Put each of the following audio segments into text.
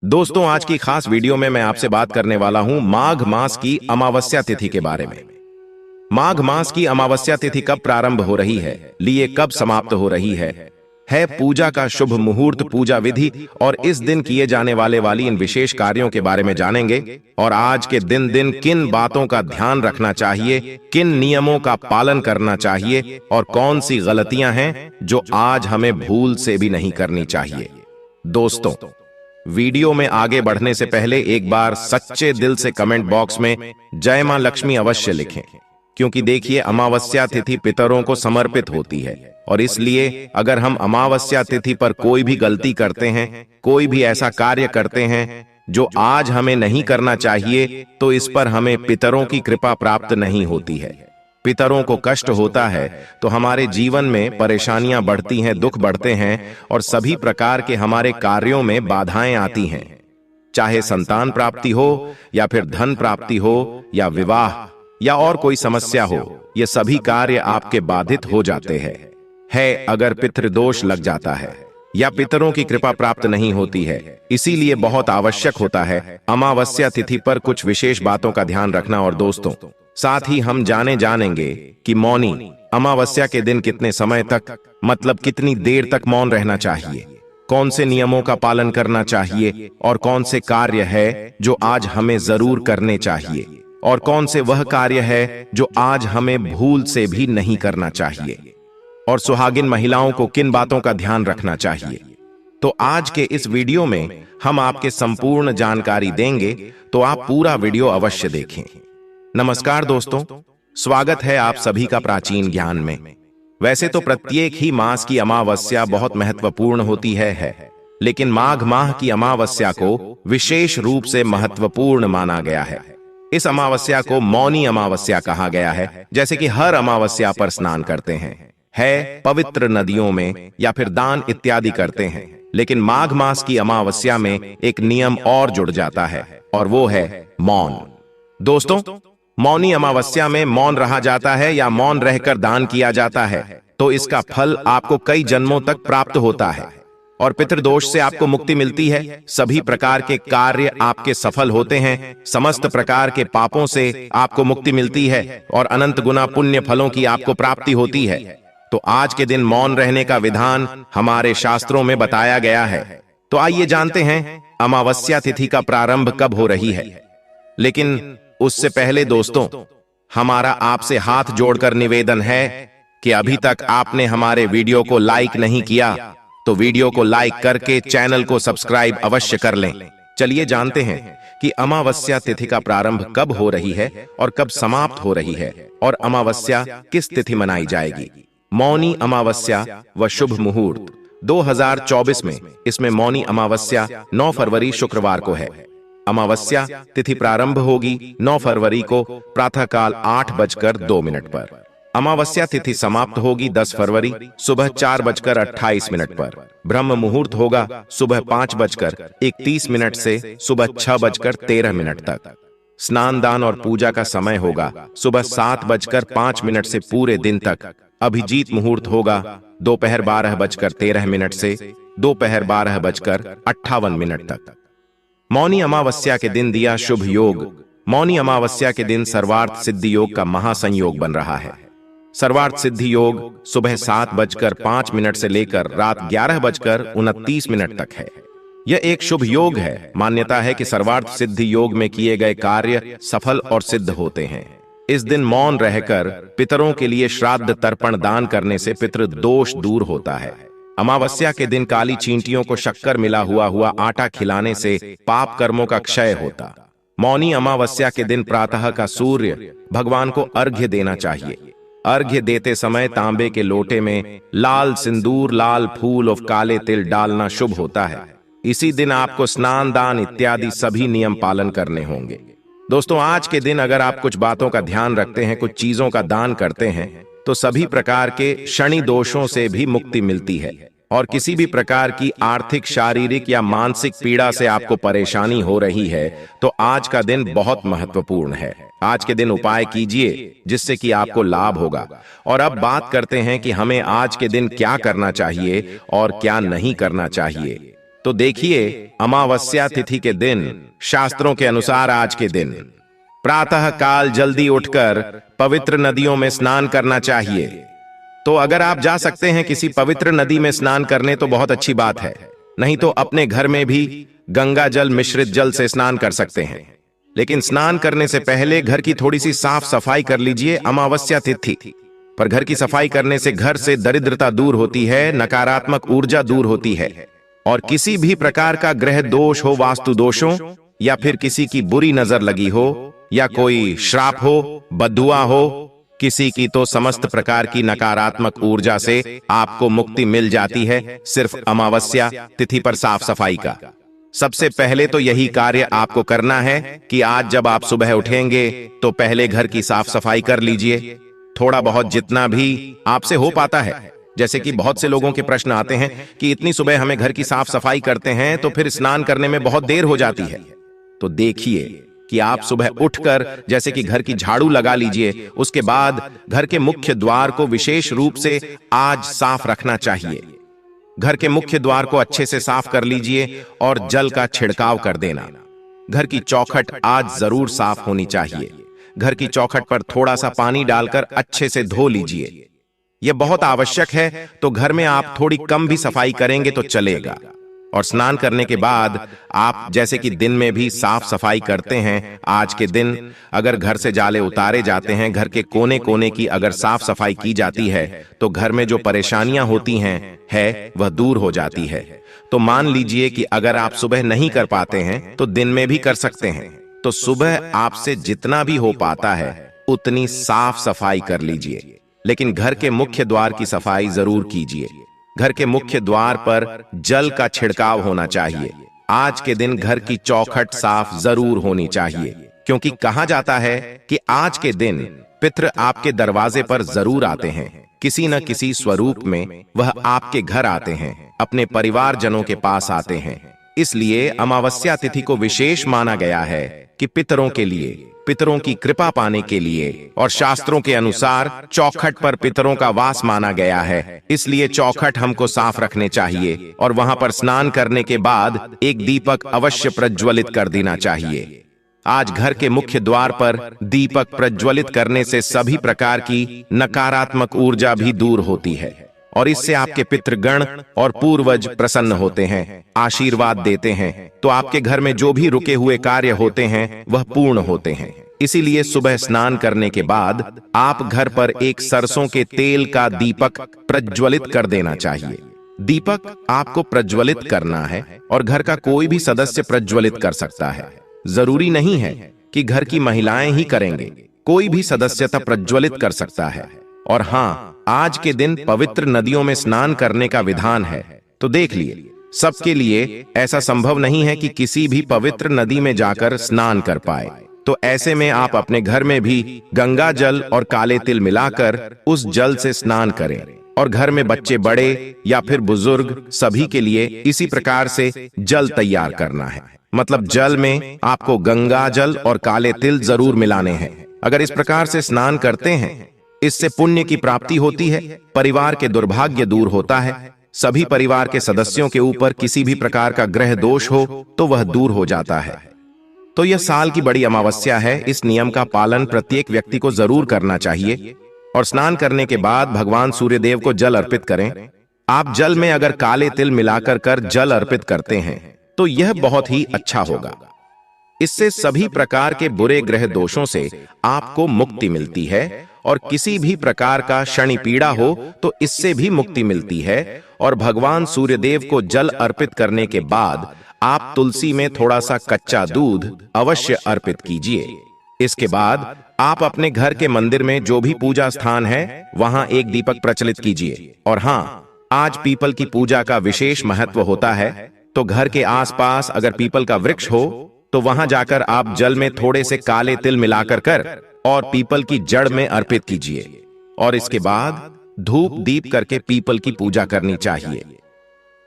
दोस्तों, आज की खास वीडियो में मैं आपसे बात करने वाला हूं माघ मास की अमावस्या तिथि के बारे में। माघ मास की अमावस्या तिथि कब प्रारंभ हो रही है, लिए कब समाप्त हो रही है पूजा का शुभ मुहूर्त, पूजा विधि और इस दिन किए जाने वाली इन विशेष कार्यों के बारे में जानेंगे। और आज के दिन किन बातों का ध्यान रखना चाहिए, किन नियमों का पालन करना चाहिए और कौन सी गलतियां हैं जो आज हमें भूल से भी नहीं करनी चाहिए। दोस्तों, वीडियो में आगे बढ़ने से पहले एक बार सच्चे दिल से कमेंट बॉक्स में जय मां लक्ष्मी अवश्य लिखें, क्योंकि देखिए, अमावस्या तिथि पितरों को समर्पित होती है और इसलिए अगर हम अमावस्या तिथि पर कोई भी गलती करते हैं, कोई भी ऐसा कार्य करते हैं जो आज हमें नहीं करना चाहिए, तो इस पर हमें पितरों की कृपा प्राप्त नहीं होती है। पितरों को कष्ट होता है तो हमारे जीवन में परेशानियां बढ़ती हैं, दुख बढ़ते हैं और सभी प्रकार के हमारे कार्यों में बाधाएं आती हैं। चाहे संतान प्राप्ति हो या फिर धन प्राप्ति हो या विवाह या और कोई समस्या हो, ये सभी कार्य आपके बाधित हो जाते हैं अगर पितृदोष लग जाता है या पितरों की कृपा प्राप्त नहीं होती है। इसीलिए बहुत आवश्यक होता है अमावस्या तिथि पर कुछ विशेष बातों का ध्यान रखना। और दोस्तों, साथ ही हम जानेंगे कि मौनी अमावस्या के दिन कितने समय तक, मतलब कितनी देर तक मौन रहना चाहिए, कौन से नियमों का पालन करना चाहिए और कौन से कार्य है जो आज हमें जरूर करने चाहिए और कौन से वह कार्य है जो आज हमें भूल से भी नहीं करना चाहिए, और सुहागिन महिलाओं को किन बातों का ध्यान रखना चाहिए। तो आज के इस वीडियो में हम आपके संपूर्ण जानकारी देंगे, तो आप पूरा वीडियो अवश्य देखें। नमस्कार दोस्तों, स्वागत है आप सभी का प्राचीन ज्ञान में। वैसे तो प्रत्येक ही मास की अमावस्या बहुत महत्वपूर्ण होती है, लेकिन माघ माह की अमावस्या को विशेष रूप से महत्वपूर्ण माना गया है। इस अमावस्या को मौनी अमावस्या कहा गया है। जैसे कि हर अमावस्या पर स्नान करते हैं, पवित्र नदियों में या फिर दान इत्यादि करते हैं, लेकिन माघ मास की अमावस्या में एक नियम और जुड़ जाता है और वो है मौन। दोस्तों, मौनी अमावस्या में मौन रहा जाता है या मौन रहकर दान किया जाता है तो इसका फल आपको कई जन्मों तक प्राप्त होता है और पितृदोष से आपको मुक्ति मिलती है। सभी प्रकार के कार्य आपके सफल होते हैं, समस्त प्रकार के पापों से आपको मुक्ति मिलती है और अनंत गुना पुण्य फलों की आपको प्राप्ति होती है। तो आज के दिन मौन रहने का विधान हमारे शास्त्रों में बताया गया है। तो आइए जानते हैं अमावस्या तिथि का प्रारंभ कब हो रही है। लेकिन उससे पहले दोस्तों, हमारा आपसे हाथ जोड़कर निवेदन है कि अभी तक आपने हमारे वीडियो को लाइक नहीं किया तो वीडियो को लाइक करके चैनल को सब्सक्राइब अवश्य कर लें। चलिए जानते हैं कि अमावस्या तिथि का प्रारंभ कब हो रही है और कब समाप्त हो रही है और अमावस्या किस तिथि मनाई जाएगी। मौनी अमावस्या व शुभ मुहूर्त 2024 में इसमें मौनी अमावस्या 9 फरवरी शुक्रवार को है। अमावस्या तिथि प्रारंभ होगी 9 फरवरी को प्रातःकाल 8:02 पर। अमावस्या तिथि समाप्त होगी 10 फरवरी सुबह 4:28 पर। ब्रह्म मुहूर्त होगा सुबह 5:31 से सुबह 6:13 तक। स्नान दान और पूजा का समय होगा सुबह 7:05 से पूरे दिन तक। अभिजीत मुहूर्त होगा दोपहर 12:13 से दोपहर 12:58 तक। मौनी अमावस्या के दिन दिया शुभ योग। मौनी अमावस्या के दिन सर्वार्थ सिद्धि योग का महासंयोग बन रहा है। सर्वार्थ सिद्धि योग सुबह 7:05 से लेकर रात 11:29 तक है। यह एक शुभ योग है। मान्यता है कि सर्वार्थ सिद्धि योग में किए गए कार्य सफल और सिद्ध होते हैं। इस दिन मौन रहकर पितरों के लिए श्राद्ध तर्पण दान करने से पितृदोष दूर होता है। अमावस्या के दिन काली चींटियों को शक्कर मिला हुआ आटा खिलाने से पाप कर्मों का क्षय होता। मौनी अमावस्या के दिन प्रातः का सूर्य भगवान को अर्घ्य देना चाहिए। अर्घ्य देते समय तांबे के लोटे में लाल सिंदूर, लाल फूल और काले तिल डालना शुभ होता है। इसी दिन आपको स्नान दान इत्यादि सभी नियम पालन करने होंगे। दोस्तों, आज के दिन अगर आप कुछ बातों का ध्यान रखते हैं, कुछ चीजों का दान करते हैं, तो सभी प्रकार के शनि दोषों से भी मुक्ति मिलती है और किसी भी प्रकार की आर्थिक, शारीरिक या मानसिक पीड़ा से आपको परेशानी हो रही है तो आज का दिन बहुत महत्वपूर्ण है। आज के दिन उपाय कीजिए जिससे कि आपको लाभ होगा। और अब बात करते हैं कि हमें आज के दिन क्या करना चाहिए और क्या नहीं करना चाहिए। तो देखिए, अमावस्या तिथि के दिन शास्त्रों के अनुसार आज के दिन प्रातः काल जल्दी उठकर पवित्र नदियों में स्नान करना चाहिए। तो अगर आप जा सकते हैं किसी पवित्र नदी में स्नान करने तो बहुत अच्छी बात है, नहीं तो अपने घर में भी गंगा जल मिश्रित जल से स्नान कर सकते हैं। लेकिन स्नान करने से पहले घर की थोड़ी सी साफ सफाई कर लीजिए। अमावस्या तिथि पर घर की सफाई करने से घर से दरिद्रता दूर होती है, नकारात्मक ऊर्जा दूर होती है, और किसी भी प्रकार का ग्रह दोष हो, वास्तु दोषों या फिर किसी की बुरी नजर लगी हो या कोई श्राप हो, बद्दुआ हो किसी की, तो समस्त प्रकार की नकारात्मक ऊर्जा से आपको मुक्ति मिल जाती है सिर्फ अमावस्या तिथि पर साफ सफाई का। सबसे पहले तो यही कार्य आपको करना है कि आज जब आप सुबह उठेंगे तो पहले घर की साफ सफाई कर लीजिए, थोड़ा बहुत जितना भी आपसे हो पाता है। जैसे कि बहुत से लोगों के प्रश्न आते हैं कि इतनी सुबह हमें घर की साफ सफाई करते हैं तो फिर स्नान करने में बहुत देर हो जाती है। तो देखिए कि आप सुबह उठकर जैसे कि घर की झाड़ू लगा लीजिए, उसके बाद घर के मुख्य द्वार को विशेष रूप से आज साफ रखना चाहिए। घर के मुख्य द्वार को अच्छे से साफ कर लीजिए और जल का छिड़काव कर देना। घर की चौखट आज जरूर साफ होनी चाहिए। घर की चौखट पर थोड़ा सा पानी डालकर अच्छे से धो लीजिए, यह बहुत आवश्यक है। तो घर में आप थोड़ी कम भी सफाई करेंगे तो चलेगा। और स्नान करने के बाद आप जैसे कि दिन में भी साफ सफाई करते हैं, आज के दिन अगर घर से जाले उतारे जाते हैं, घर के कोने कोने की अगर साफ सफाई की जाती है तो घर में जो परेशानियां होती हैं वह दूर हो जाती है। तो मान लीजिए कि अगर आप सुबह नहीं कर पाते हैं तो दिन में भी कर सकते हैं। तो सुबह आपसे जितना भी हो पाता है उतनी साफ सफाई कर लीजिए, लेकिन घर के मुख्य द्वार की सफाई जरूर कीजिए। घर के मुख्य द्वार पर जल का छिड़काव होना चाहिए। आज के दिन घर की चौखट साफ जरूर होनी चाहिए, क्योंकि कहा जाता है कि आज के दिन पितृ आपके दरवाजे पर जरूर आते हैं, किसी न किसी स्वरूप में वह आपके घर आते हैं, अपने परिवारजनों के पास आते हैं। इसलिए अमावस्या तिथि को विशेष माना गया है कि पितरों के लिए, पितरों की कृपा पाने के लिए, और शास्त्रों के अनुसार चौखट पर पितरों का वास माना गया है। इसलिए चौखट हमको साफ रखने चाहिए और वहां पर स्नान करने के बाद एक दीपक अवश्य प्रज्वलित कर देना चाहिए। आज घर के मुख्य द्वार पर दीपक प्रज्वलित करने से सभी प्रकार की नकारात्मक ऊर्जा भी दूर होती है और इससे आपके पितृगण और पूर्वज प्रसन्न होते हैं, आशीर्वाद देते हैं। तो आपके घर में जो भी रुके हुए कार्य होते हैं वह पूर्ण होते हैं। इसीलिए सुबह स्नान करने के बाद आप घर पर एक सरसों के तेल का दीपक प्रज्वलित कर देना चाहिए। दीपक आपको प्रज्वलित करना है और घर का कोई भी सदस्य प्रज्वलित कर सकता है। जरूरी नहीं है कि घर की महिलाएं ही करेंगे, कोई भी सदस्यता प्रज्वलित कर सकता है। और हाँ, आज के दिन पवित्र नदियों में स्नान करने का विधान है। तो देख लिए, सबके लिए ऐसा संभव नहीं है कि किसी भी पवित्र नदी में जाकर स्नान कर पाए। तो ऐसे में आप अपने घर में भी गंगा जल और काले तिल मिलाकर उस जल से स्नान करें। और घर में बच्चे, बड़े या फिर बुजुर्ग, सभी के लिए इसी प्रकार से जल तैयार करना है। मतलब जल में आपको गंगा जल और काले तिल जरूर मिलाने हैं। अगर इस प्रकार से स्नान करते हैं, इससे पुण्य की प्राप्ति होती है, परिवार के दुर्भाग्य दूर होता है, सभी परिवार के सदस्यों के ऊपर किसी भी प्रकार का ग्रह दोष हो तो वह दूर हो जाता है। तो यह साल की बड़ी अमावस्या है। इस नियम का पालन प्रत्येक व्यक्ति को जरूर करना चाहिए। और स्नान करने के बाद भगवान सूर्यदेव को जल अर्पित करें। आप जल में अगर काले तिल मिलाकर जल अर्पित करते हैं तो यह बहुत ही अच्छा होगा। इससे सभी प्रकार के बुरे ग्रह दोषों से आपको मुक्ति मिलती है और किसी भी प्रकार का शनि पीड़ा हो तो इससे भी मुक्ति मिलती है। और भगवान सूर्यदेव को जल अर्पित करने के बाद आप तुलसी में थोड़ा सा कच्चा दूध अवश्य अर्पित कीजिए। इसके बाद आप अपने घर के मंदिर में जो भी पूजा स्थान है वहां एक दीपक प्रज्वलित कीजिए। और हाँ, आज पीपल की पूजा का विशेष महत्व होता है। तो घर के आसपास अगर पीपल का वृक्ष हो तो वहां जाकर आप जल में थोड़े से काले तिल मिलाकर और पीपल की जड़ में अर्पित कीजिए। और इसके बाद धूप दीप करके पीपल की पूजा करनी चाहिए।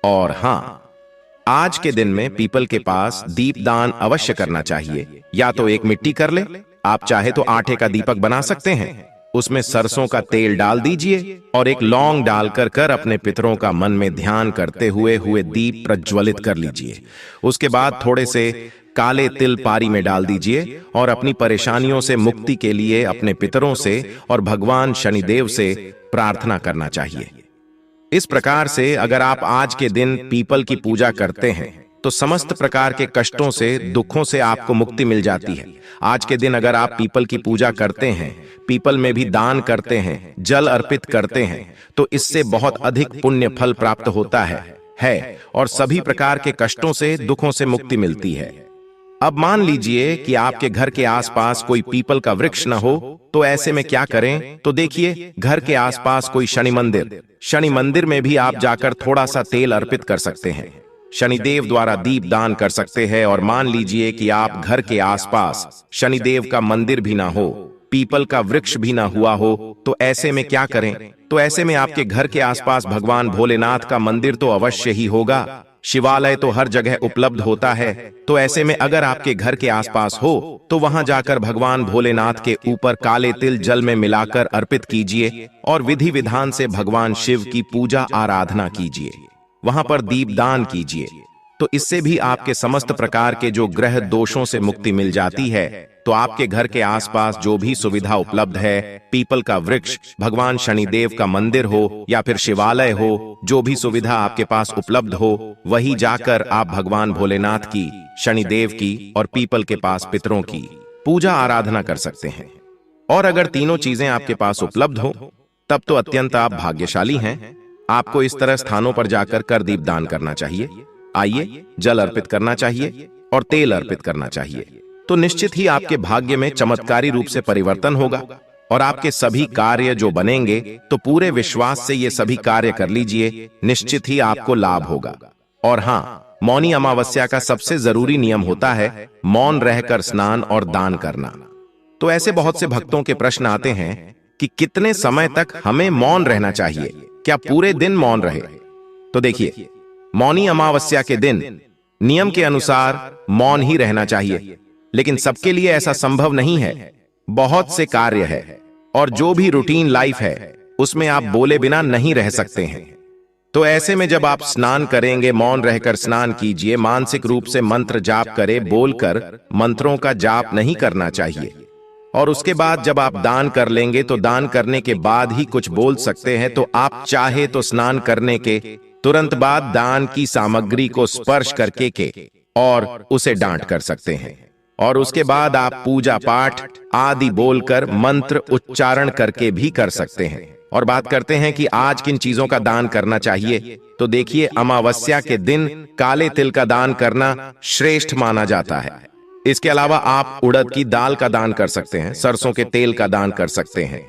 और हाँ, आज के दिन में पीपल के पास दीपदान अवश्य करना चाहिए। या तो एक मिट्टी कर ले, आप चाहे तो आटे का दीपक बना सकते हैं, उसमें सरसों का तेल डाल दीजिए और एक लौंग डालकर कर अपने पितरों का मन में ध्यान करते हुए दीप प्रज्वलित कर लीजिए। उसके बाद थोड़े से काले तिल पारी में डाल दीजिए और अपनी परेशानियों से मुक्ति के लिए अपने पितरों से और भगवान शनिदेव से प्रार्थना करना चाहिए। इस प्रकार से अगर आप आज के दिन पीपल की पूजा करते हैं तो समस्त प्रकार के कष्टों से, दुखों से आपको मुक्ति मिल जाती है। आज के दिन अगर आप पीपल की पूजा करते हैं, पीपल में भी दान करते हैं, जल अर्पित करते हैं, तो इससे बहुत अधिक पुण्य फल प्राप्त होता है और सभी प्रकार के कष्टों से, दुखों से मुक्ति मिलती है। अब मान लीजिए कि आपके घर के आसपास कोई पीपल का वृक्ष न हो, तो ऐसे में क्या करें? तो देखिए, घर के आसपास कोई शनि मंदिर में भी आप जाकर थोड़ा सा तेल अर्पित कर सकते हैं। शनिदेव द्वारा दीप दान कर सकते हैं। और मान लीजिए कि आप घर के आसपास शनिदेव का मंदिर भी ना हो, पीपल का वृक्ष भी ना हुआ हो, तो ऐसे में क्या करें? तो ऐसे में आपके घर के आसपास भगवान भोलेनाथ का मंदिर तो अवश्य ही होगा। शिवालय तो हर जगह उपलब्ध होता है। तो ऐसे में अगर आपके घर के आसपास हो तो वहां जाकर भगवान भोलेनाथ के ऊपर काले तिल जल में मिलाकर अर्पित कीजिए और विधि विधान से भगवान शिव की पूजा आराधना कीजिए। वहां पर दीप दान कीजिए। तो इससे भी आपके समस्त प्रकार के जो ग्रह दोषों से मुक्ति मिल जाती है। तो आपके घर के आसपास जो भी सुविधा उपलब्ध है, पीपल का वृक्ष, भगवान शनिदेव का मंदिर हो या फिर शिवालय हो, जो भी सुविधा आपके पास उपलब्ध हो, वही जाकर आप भगवान भोलेनाथ की, शनिदेव की और पीपल के पास पितरों की पूजा आराधना कर सकते हैं। और अगर तीनों चीजें आपके पास उपलब्ध हो तब तो अत्यंत आप भाग्यशाली हैं। आपको इस तरह स्थानों पर जाकर कर दीप दान करना चाहिए। आइए, जल अर्पित करना चाहिए और तेल अर्पित करना चाहिए। तो निश्चित ही आपके भाग्य में चमत्कारी रूप से परिवर्तन होगा और आपके सभी कार्य जो बनेंगे, तो पूरे विश्वास से ये सभी कार्य कर लीजिए, निश्चित ही आपको लाभ होगा। और हाँ, मौनी अमावस्या का सबसे जरूरी नियम होता है मौन रहकर स्नान और दान करना। तो ऐसे बहुत से भक्तों के प्रश्न आते हैं कि कितने समय तक हमें मौन रहना चाहिए, क्या पूरे दिन मौन रहे? तो देखिए, मौनी अमावस्या के दिन नियम के अनुसार मौन ही रहना चाहिए, लेकिन सबके लिए ऐसा संभव नहीं है। बहुत से कार्य है और जो भी रूटीन लाइफ है उसमें आप बोले बिना नहीं रह सकते हैं। तो ऐसे में जब आप स्नान करेंगे, मौन रहकर स्नान कीजिए, मानसिक रूप से मंत्र जाप करें, बोलकर मंत्रों का जाप नहीं करना चाहिए। और उसके बाद जब आप दान कर लेंगे तो दान करने के बाद ही कुछ बोल सकते हैं। तो आप चाहे तो स्नान करने के तुरंत बाद दान की सामग्री को स्पर्श करके और उसे डांट कर सकते हैं। और उसके बाद आप पूजा पाठ आदि बोलकर मंत्र उच्चारण करके भी कर सकते हैं। और बात करते हैं कि आज किन चीजों का दान करना चाहिए। तो देखिए, अमावस्या के दिन काले तिल का दान करना श्रेष्ठ माना जाता है। इसके अलावा आप उड़द की दाल का दान कर सकते हैं, सरसों के तेल का दान कर सकते हैं,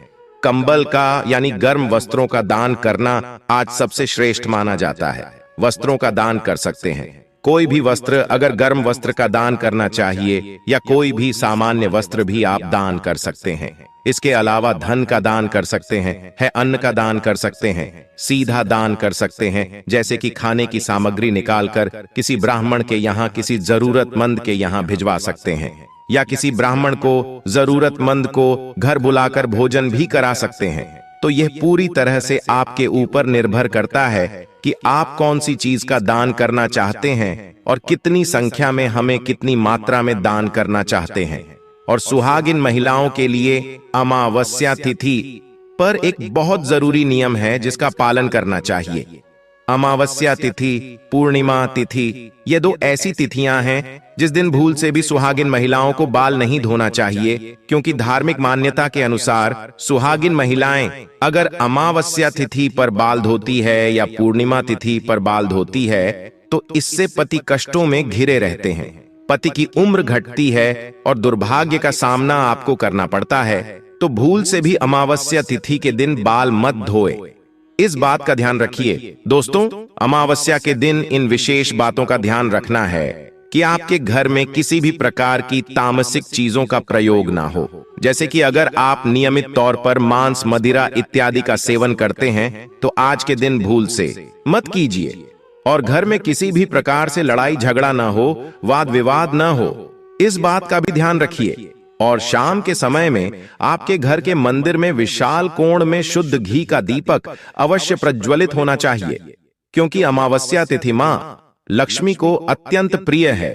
कंबल का यानी गर्म वस्त्रों का दान करना आज सबसे श्रेष्ठ माना जाता है। वस्त्रों का दान कर सकते हैं, कोई भी वस्त्र, अगर गर्म वस्त्र का दान करना चाहिए या कोई भी सामान्य वस्त्र भी आप दान कर सकते हैं। इसके अलावा धन का दान कर सकते हैं, अन्न का दान कर सकते हैं, सीधा दान कर सकते हैं, जैसे कि खाने की सामग्री निकालकर किसी ब्राह्मण के यहाँ, किसी जरूरतमंद के यहाँ भिजवा सकते हैं, या किसी ब्राह्मण को, जरूरतमंद को घर बुलाकर भोजन भी करा सकते हैं। तो यह पूरी तरह से आपके ऊपर निर्भर करता है कि आप कौन सी चीज का दान करना चाहते हैं और कितनी संख्या में, हमें कितनी मात्रा में दान करना चाहते हैं। और सुहागिन महिलाओं के लिए अमावस्या तिथि पर एक बहुत जरूरी नियम है जिसका पालन करना चाहिए। अमावस्या तिथि, पूर्णिमा तिथि, ये दो ऐसी तिथियां हैं जिस दिन भूल से भी सुहागिन महिलाओं को बाल नहीं धोना चाहिए, क्योंकि धार्मिक मान्यता के अनुसार सुहागिन महिलाएं अगर अमावस्या तिथि पर बाल धोती है या पूर्णिमा तिथि पर बाल धोती है तो इससे पति कष्टों में घिरे रहते हैं, पति की उम्र घटती है और दुर्भाग्य का सामना आपको करना पड़ता है। तो भूल से भी अमावस्या तिथि के दिन बाल मत धोए, इस बात का ध्यान रखिए। दोस्तों, अमावस्या के दिन इन विशेष बातों का ध्यान रखना है कि आपके घर में किसी भी प्रकार की तामसिक चीजों का प्रयोग ना हो। जैसे कि अगर आप नियमित तौर पर मांस, मदिरा इत्यादि का सेवन करते हैं तो आज के दिन भूल से मत कीजिए। और घर में किसी भी प्रकार से लड़ाई झगड़ा ना हो, वाद विवाद ना हो, इस बात का भी ध्यान रखिए। और शाम के समय में आपके घर के मंदिर में विशाल कोण में शुद्ध घी का दीपक अवश्य प्रज्वलित होना चाहिए, क्योंकि अमावस्या तिथि मां लक्ष्मी को अत्यंत प्रिय है।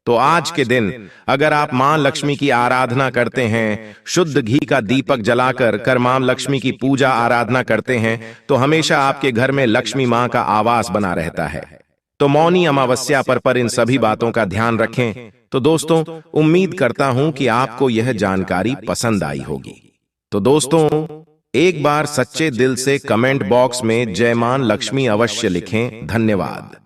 तो आज के दिन अगर आप मां लक्ष्मी की आराधना करते हैं, शुद्ध घी का दीपक जलाकर कर मां लक्ष्मी की पूजा आराधना करते हैं, तो हमेशा आपके घर में लक्ष्मी मां का आवास बना रहता है। तो मौनी अमावस्या पर इन सभी बातों का ध्यान रखें। तो दोस्तों, उम्मीद करता हूं कि आपको यह जानकारी पसंद आई होगी। तो दोस्तों, एक बार सच्चे दिल से कमेंट बॉक्स में जय मां लक्ष्मी अवश्य लिखें। धन्यवाद।